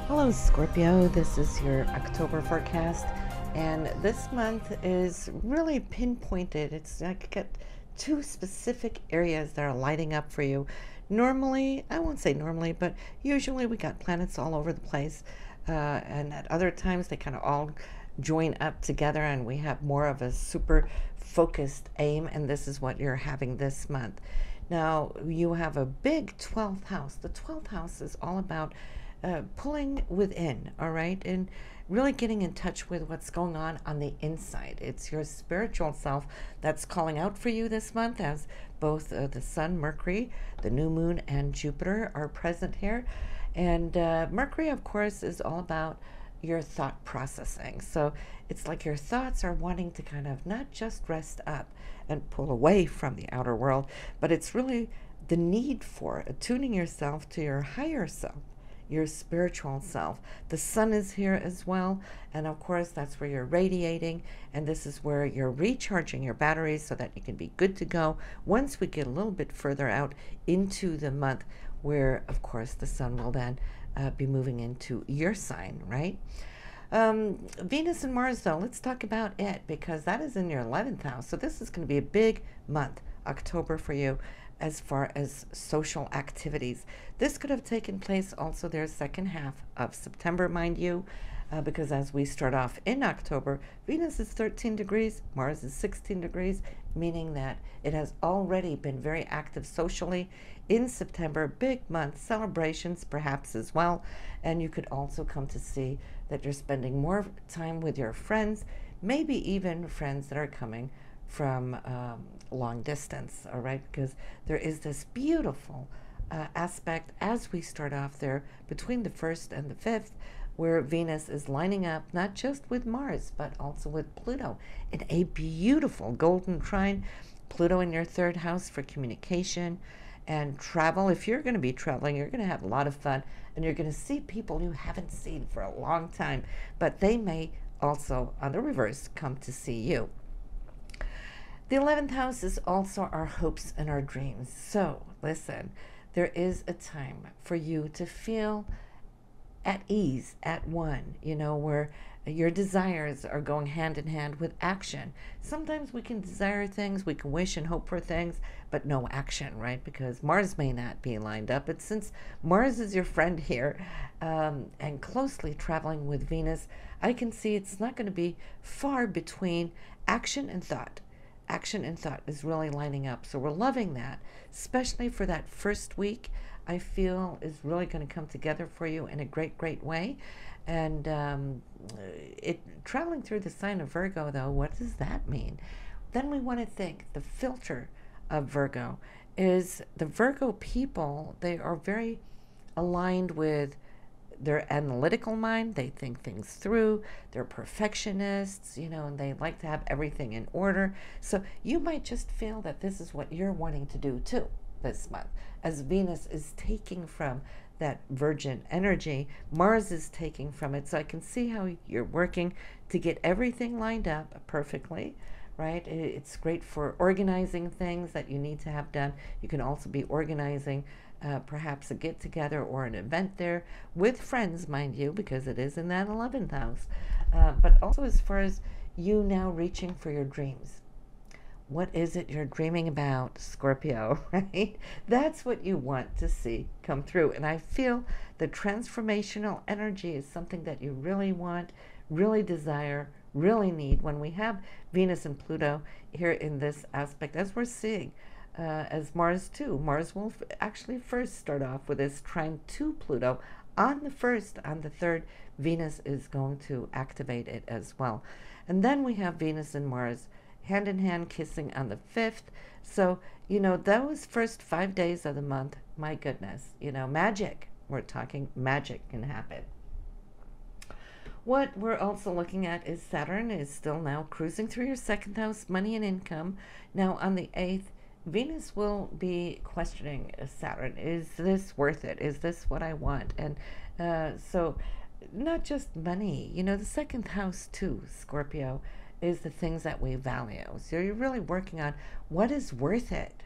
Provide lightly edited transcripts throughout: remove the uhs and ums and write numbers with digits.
Hello, Scorpio. This is your October forecast, and this month is really pinpointed. It's like got two specific areas that are lighting up for you. Normally, I won't say normally, but usually we got planets all over the place, and at other times they kind of all join up together, and we have more of a super focused aim. And this is what you're having this month. Now, you have a big 12th house. The 12th house is all about pulling within, all right, and really getting in touch with what's going on the inside. It's your spiritual self that's calling out for you this month, as both the Sun, Mercury, the new moon, and Jupiter are present here. And Mercury, of course, is all about your thought processing. So it's like your thoughts are wanting to kind of not just rest up and pull away from the outer world, but it's really the need for attuning yourself to your higher self, your spiritual self. The sun is here as well, and of course that's where you're radiating, and this is where you're recharging your batteries so that you can be good to go once we get a little bit further out into the month, where of course the sun will then be moving into your sign, right? Venus and Mars, though, let's talk about it, because that is in your 11th house. So this is going to be a big month, October, for you as far as social activities. This could have taken place also their second half of September, mind you, because as we start off in October, Venus is 13 degrees, Mars is 16 degrees, meaning that it has already been very active socially in September. Big month, celebrations perhaps as well, and you could also come to see that you're spending more time with your friends, maybe even friends that are coming from long distance, all right, because there is this beautiful aspect as we start off there between the 1st and the 5th, where Venus is lining up not just with Mars but also with Pluto in a beautiful golden trine. Pluto in your 3rd house for communication and travel. If you're going to be traveling, you're going to have a lot of fun, and you're going to see people you haven't seen for a long time, but they may also, on the reverse, come to see you. The 11th house is also our hopes and our dreams. So, listen, there is a time for you to feel at ease, at one, where your desires are going hand in hand with action. Sometimes we can desire things, we can wish and hope for things, but no action, right? Because Mars may not be lined up. But since Mars is your friend here, and closely traveling with Venus, I can see it's not going to be far between action and thought. Action and thought is really lining up. So we're loving that, especially for that first week. I feel is really going to come together for you in a great, great way. And traveling through the sign of Virgo, though, what does that mean? Then we want to think the filter of Virgo is the Virgo people. They are very aligned with their analytical mind. They think things through. They're perfectionists, and they like to have everything in order. So you might just feel that this is what you're wanting to do too this month, as Venus is taking from that Virgin energy, Mars is taking from it. So I can see how you're working to get everything lined up perfectly, right? It's great for organizing things that you need to have done. You can also be organizing perhaps a get-together or an event there with friends, mind you, because it is in that 11th house. But also as far as you now reaching for your dreams. What is it you're dreaming about, Scorpio, right? That's what you want to see come through. And I feel the transformational energy is something that you really want, really desire, really need. When we have Venus and Pluto here in this aspect, as we're seeing, as Mars too. Mars will actually first start off with this trine to Pluto on the 1st. On the 3rd, Venus is going to activate it as well. And then we have Venus and Mars hand in hand kissing on the 5th. So, those first 5 days of the month, my goodness, magic. We're talking magic can happen. What we're also looking at is Saturn is still now cruising through your 2nd house, money and income. Now on the 8th, Venus will be questioning Saturn. Is this worth it? Is this what I want? And so not just money, the 2nd house too, Scorpio, is the things that we value. So you're really working on what is worth it,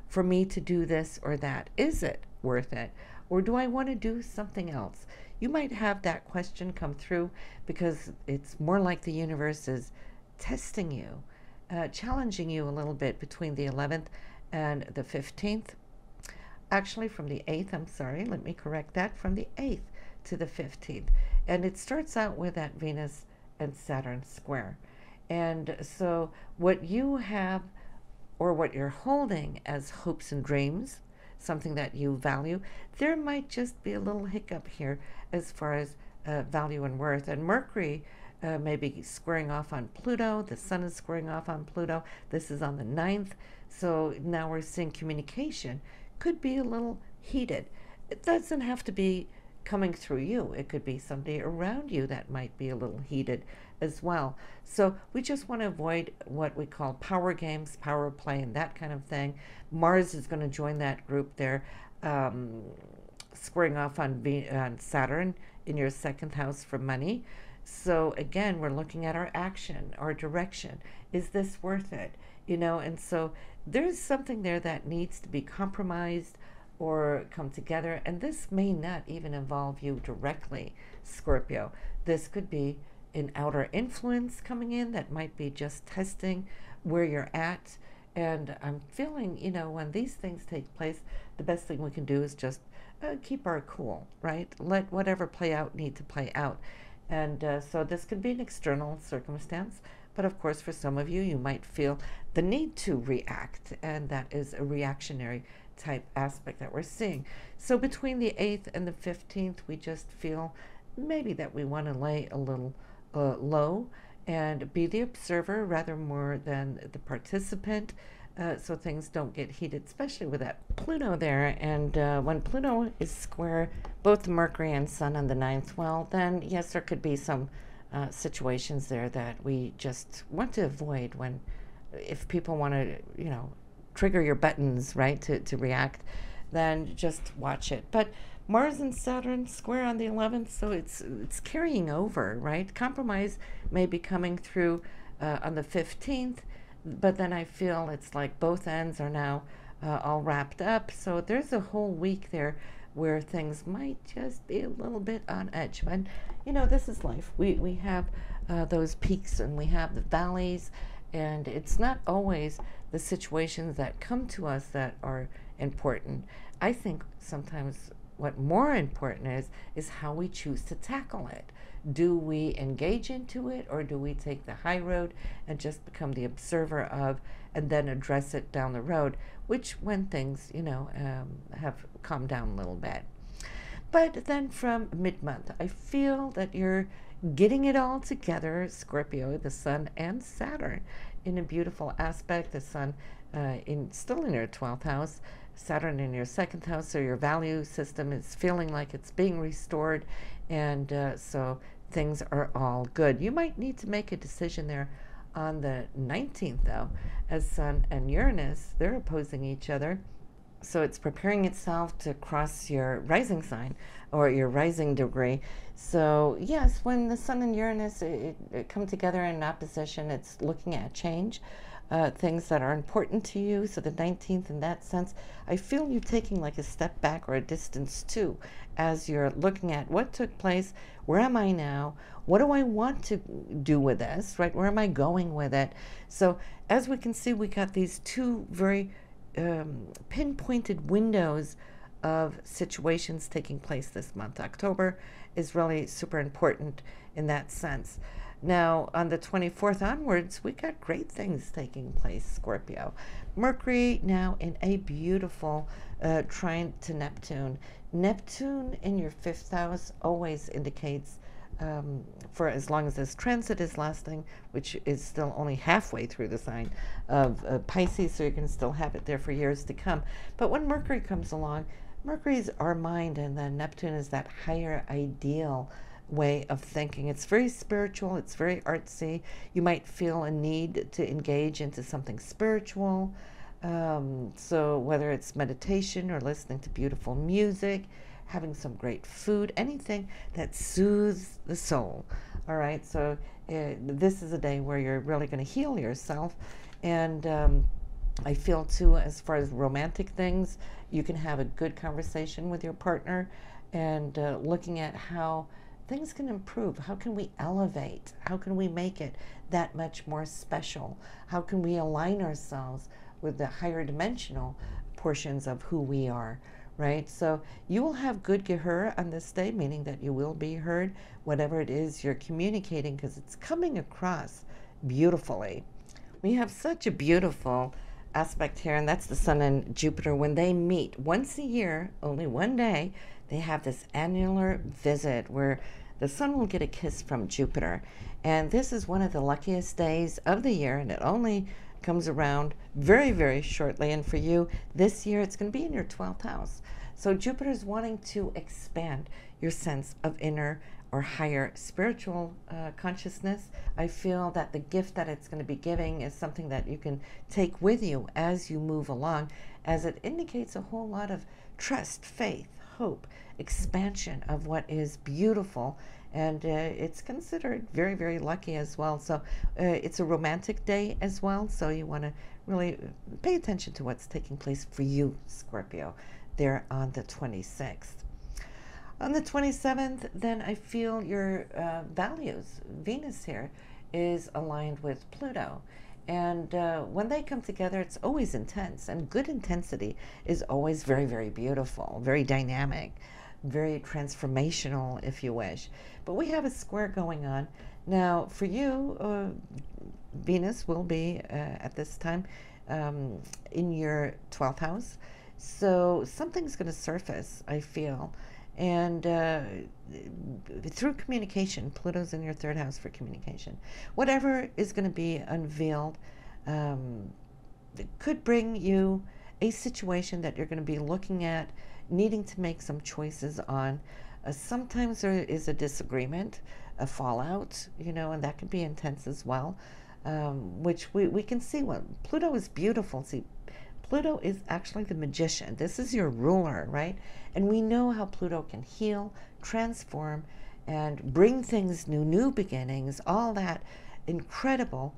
for me to do this or that. Is it worth it? or do I want to do something else? You might have that question come through because it's more like the universe is testing you, challenging you a little bit between the 11th and the 15th. Actually, from the 8th, I'm sorry, let me correct that, from the 8th to the 15th. And it starts out with that Venus and Saturn square. And so, what you have or what you're holding as hopes and dreams, something that you value, there might just be a little hiccup here as far as value and worth. And Mercury may be squaring off on Pluto. The Sun is squaring off on Pluto. This is on the 9th. So now we're seeing communication could be a little heated. It doesn't have to be coming through you. It could be somebody around you that might be a little heated as well. So we just want to avoid what we call power games, power play, and that kind of thing. Mars is going to join that group there, squaring off on Saturn in your second house for money. So again, we're looking at our action, our direction. Is this worth it? You know, and so there's something there that needs to be compromised or come together. And this may not even involve you directly, Scorpio. This could be an outer influence coming in that might be just testing where you're at. And I'm feeling, you know, when these things take place, the best thing we can do is just keep our cool, right? Let whatever play out need to play out. And so this could be an external circumstance. But of course, for some of you, you might feel the need to react. And that is a reactionary type aspect that we're seeing. So between the 8th and the 15th, we just feel maybe that we want to lay a little low and be the observer rather more than the participant, so things don't get heated, especially with that Pluto there. And when Pluto is square both Mercury and Sun on the 9th, well, then yes, there could be some situations there that we just want to avoid when, if people want to, you know, trigger your buttons, right, to react, then just watch it. But Mars and Saturn square on the 11th, so it's carrying over, right? Compromise may be coming through on the 15th, but then I feel it's like both ends are now all wrapped up. So there's a whole week there where things might just be a little bit on edge. But, you know, this is life. We have those peaks and we have the valleys, and it's not always the situations that come to us that are important. I think sometimes what more important is how we choose to tackle it. Do we engage into it, or do we take the high road and just become the observer of, and then address it down the road, which when things, you know, have calmed down a little bit. But then from mid-month, I feel that you're getting it all together, Scorpio, the Sun and Saturn, in a beautiful aspect. The Sun still in your 12th house, Saturn in your second house, so your value system is feeling like it's being restored, and so things are all good. You might need to make a decision there on the 19th, though, as Sun and Uranus, they're opposing each other. So it's preparing itself to cross your rising sign or your rising degree. So yes, when the Sun and Uranus it come together in opposition, it's looking at change, things that are important to you. So the 19th, in that sense, I feel you taking like a step back or a distance too, as you're looking at what took place, where am I now, what do I want to do with this, right? Where am I going with it? So as we can see, we got these two very pinpointed windows of situations taking place this month. October is really super important in that sense. Now, on the 24th onwards, we got great things taking place, Scorpio. Mercury now in a beautiful trine to Neptune. Neptune in your 5th house always indicates, for as long as this transit is lasting, which is still only halfway through the sign of Pisces, so you can still have it there for years to come. But when Mercury comes along, Mercury's our mind, and then Neptune is that higher ideal way of thinking. It's very spiritual, it's very artsy. You might feel a need to engage into something spiritual. So whether it's meditation or listening to beautiful music, having some great food, anything that soothes the soul. All right, so this is a day where you're really going to heal yourself, and I feel too, as far as romantic things, you can have a good conversation with your partner and looking at how things can improve. How can we elevate? How can we make it that much more special? How can we align ourselves with the higher dimensional portions of who we are, right? So you will have good gehör on this day, meaning that you will be heard, whatever it is you're communicating, because it's coming across beautifully. We have such a beautiful aspect here, and that's the Sun and Jupiter. When they meet once a year, only one day, they have this annular visit where the Sun will get a kiss from Jupiter. And this is one of the luckiest days of the year, and it only comes around very, very shortly. And for you, this year, it's going to be in your 12th house. So Jupiter's wanting to expand your sense of inner or higher spiritual consciousness. I feel that the gift that it's going to be giving is something that you can take with you as you move along, as it indicates a whole lot of trust, faith, hope, expansion of what is beautiful. And it's considered very, very lucky as well. So it's a romantic day as well. So you want to really pay attention to what's taking place for you, Scorpio, there on the 26th. On the 27th, then I feel your values. Venus here is aligned with Pluto. And when they come together, it's always intense. And good intensity is always very, very beautiful, very dynamic, very transformational, if you wish. But we have a square going on. Now, for you, Venus will be at this time in your 12th house. So something's going to surface, I feel. And through communication, Pluto's in your 3rd house for communication. Whatever is going to be unveiled could bring you a situation that you're going to be looking at, needing to make some choices on. Sometimes there is a disagreement, a fallout, and that can be intense as well, which we can see. What Pluto is beautiful. See, Pluto is actually the magician. This is your ruler, right? And we know how Pluto can heal, transform, and bring things new beginnings, all that incredible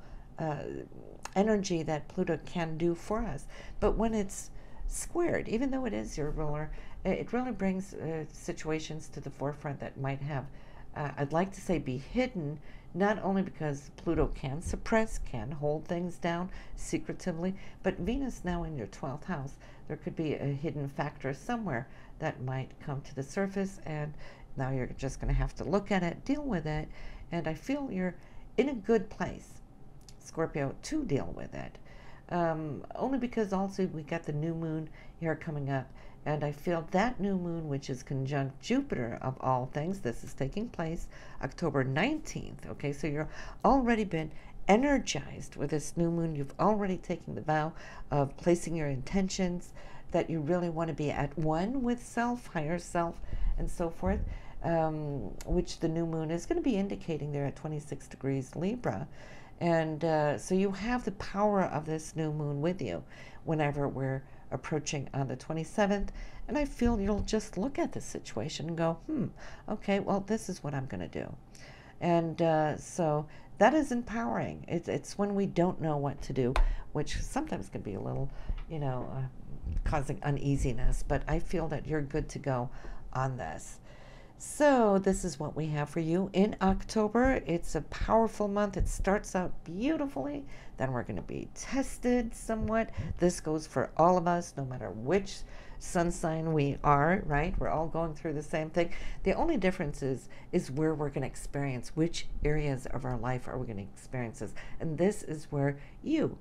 energy that Pluto can do for us. But when it's squared, even though it is your ruler, it really brings situations to the forefront that might have, I'd like to say, be hidden, not only because Pluto can suppress, can hold things down secretively, but Venus now in your 12th house, there could be a hidden factor somewhere that might come to the surface, and now you're just going to have to look at it, deal with it, and I feel you're in a good place, Scorpio, to deal with it. Only because also we got the new moon here coming up, and I feel that new moon, which is conjunct Jupiter of all things, this is taking place October 19th. Okay, so you're already been energized with this new moon. You've already taken the vow of placing your intentions that you really want to be at one with self, higher self, and so forth, which the new moon is going to be indicating there at 26 degrees Libra. And so you have the power of this new moon with you whenever we're approaching on the 27th. And I feel you'll just look at the situation and go, okay, well, this is what I'm going to do. And so that is empowering. It's when we don't know what to do, which sometimes can be a little, causing uneasiness. But I feel that you're good to go on this. So this is what we have for you in October. It's a powerful month. It starts out beautifully. Then we're going to be tested somewhat. This goes for all of us, no matter which sun sign we are, right? We're all going through the same thing. The only difference is where we're going to experience, which areas of our life are we going to experience this. And this is where you,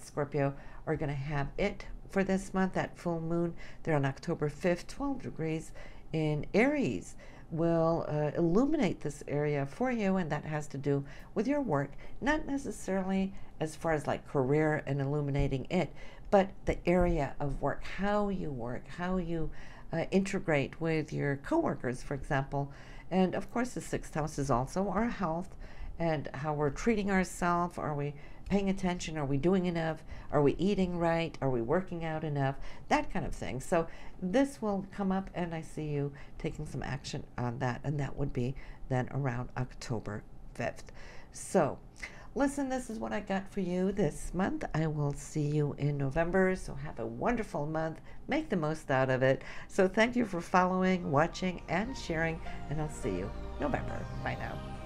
Scorpio, are going to have it for this month. That full moon there on October 5th, 12 degrees in Aries will illuminate this area for you, and that has to do with your work, not necessarily as far as like career and illuminating it, but the area of work, how you integrate with your coworkers, for example. And of course the 6th house is also our health and how we're treating ourselves. Are we paying attention? Are we doing enough? Are we eating right? Are we working out enough? That kind of thing. So this will come up, and I see you taking some action on that, and that would be then around October 5th. So listen, this is what I got for you this month. I will see you in November, so have a wonderful month. Make the most out of it. So thank you for following, watching, and sharing, and I'll see you November. Bye now.